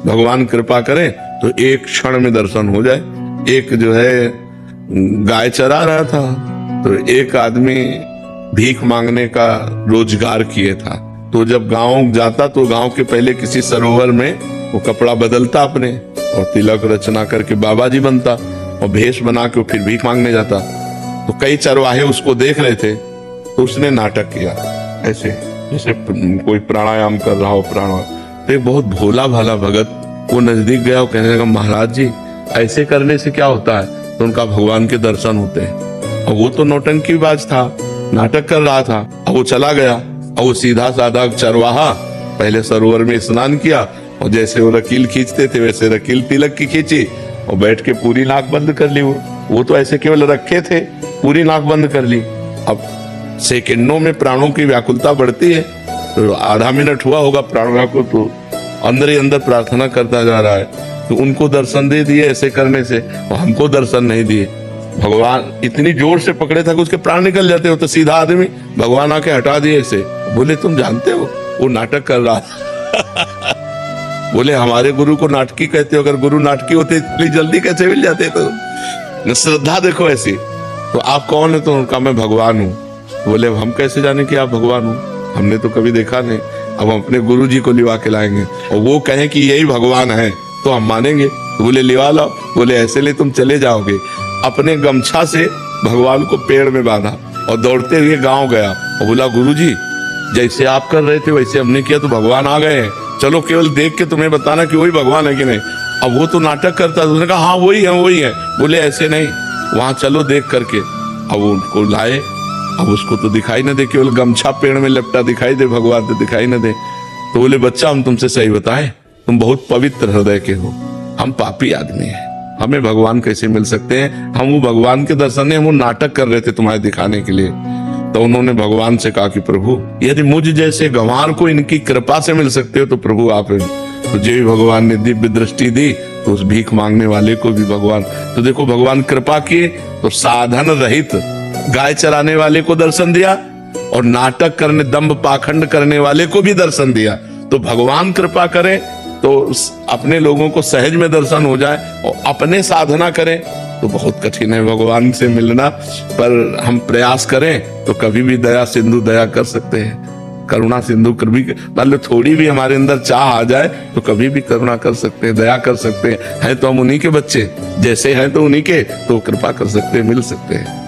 भगवान कृपा करें तो एक क्षण में दर्शन हो जाए। एक जो है गाय चरा रहा था, तो एक आदमी भीख मांगने का रोजगार किए था। तो जब गांव जाता तो गांव के पहले किसी सरोवर में वो कपड़ा बदलता अपने, और तिलक रचना करके बाबा जी बनता, और भेष बना के फिर भीख मांगने जाता। तो कई चरवाहे उसको देख रहे थे, तो उसने नाटक किया ऐसे, जैसे कोई प्राणायाम कर रहा हो तो एक बहुत भोला भाला भगत वो नजदीक गया और कहने लगा, महाराज जी ऐसे करने से क्या होता है? तो उनका भगवान के दर्शन होते हैं। और वो तो नौटंकीबाज था, नाटक कर रहा था। और वो चला गया, और वो सीधा साधा चरवाहा पहले सरोवर में स्नान किया, और जैसे वो रकील खींचते थे वैसे रकील तिलक की खींची, और बैठ के पूरी नाक बंद कर ली। वो तो ऐसे केवल रखे थे, पूरी नाक बंद कर ली। अब सेकंडों में प्राणों की व्याकुलता बढ़ती है, तो आधा मिनट हुआ होगा प्राणों को, तो अंदर ही अंदर प्रार्थना करता जा रहा है। तो उनको दर्शन दे दिए ऐसे करने से, और हमको दर्शन नहीं दिए। भगवान इतनी जोर से पकड़े था कि उसके प्राण निकल जाते हो। तो सीधा आदमी भगवान आके हटा दिए ऐसे, बोले तुम जानते हो वो नाटक कर रहा बोले हमारे गुरु को नाटकी कहते हो, अगर गुरु नाटकी होते इतनी जल्दी कैसे मिल जाते? तो श्रद्धा देखो ऐसी। तो आप कौन है? तो उनका मैं भगवान हूँ। बोले हम कैसे जाने कि आप भगवान हो, हमने तो कभी देखा नहीं। अब हम अपने गुरु जी को लिवा के लाएंगे, और वो कहें कि यही भगवान है तो हम मानेंगे। तो बोले लिवा लाओ। बोले ऐसे ले तुम चले जाओगे। अपने गमछा से भगवान को पेड़ में बांधा और दौड़ते हुए गांव गया, और बोला गुरुजी जैसे आप कर रहे थे वैसे हमने किया तो भगवान आ गए हैं, चलो केवल देख के तुम्हें बताना कि वही भगवान है कि नहीं। अब वो तो नाटक करता था, उसने कहा हाँ वही है वही है। बोले ऐसे नहीं, वहां चलो देख करके। अब उनको लाए, अब उसको तो दिखाई न दे, केवल गमछा पेड़ में लपटा दिखाई दे, भगवान तो दिखाई न दे। तो बोले बच्चा हम तुमसे सही बताएं, तुम बहुत पवित्र हृदय के हो, हम पापी आदमी हैं, हमें भगवान कैसे मिल सकते हैं? हम वो भगवान के दर्शन नहीं, हम वो नाटक कर रहे थे तुम्हारे दिखाने के लिए। तो उन्होंने भगवान से कहा कि प्रभु यदि मुझ जैसे गंवार को इनकी कृपा से मिल सकते हो तो प्रभु आप तुझे भी भगवान ने दिव्य दृष्टि दी, तो उस भीख मांगने वाले को भी भगवान। तो देखो भगवान कृपा किए तो साधन रहित गाय चराने वाले को दर्शन दिया, और नाटक करने दंभ पाखंड करने वाले को भी दर्शन दिया। तो भगवान कृपा करे तो अपने लोगों को सहज में दर्शन हो जाए, और अपने साधना करें तो बहुत कठिन है भगवान से मिलना। पर हम प्रयास करें तो कभी भी दया सिंधु दया कर सकते हैं, करुणा सिंधु कभी मतलब थोड़ी भी हमारे अंदर चाह आ जाए तो कभी भी करुणा कर सकते हैं, दया कर सकते हैं। तो हम उन्हीं के बच्चे, जैसे हैं तो उन्हीं के, तो कृपा कर सकते हैं, मिल सकते हैं।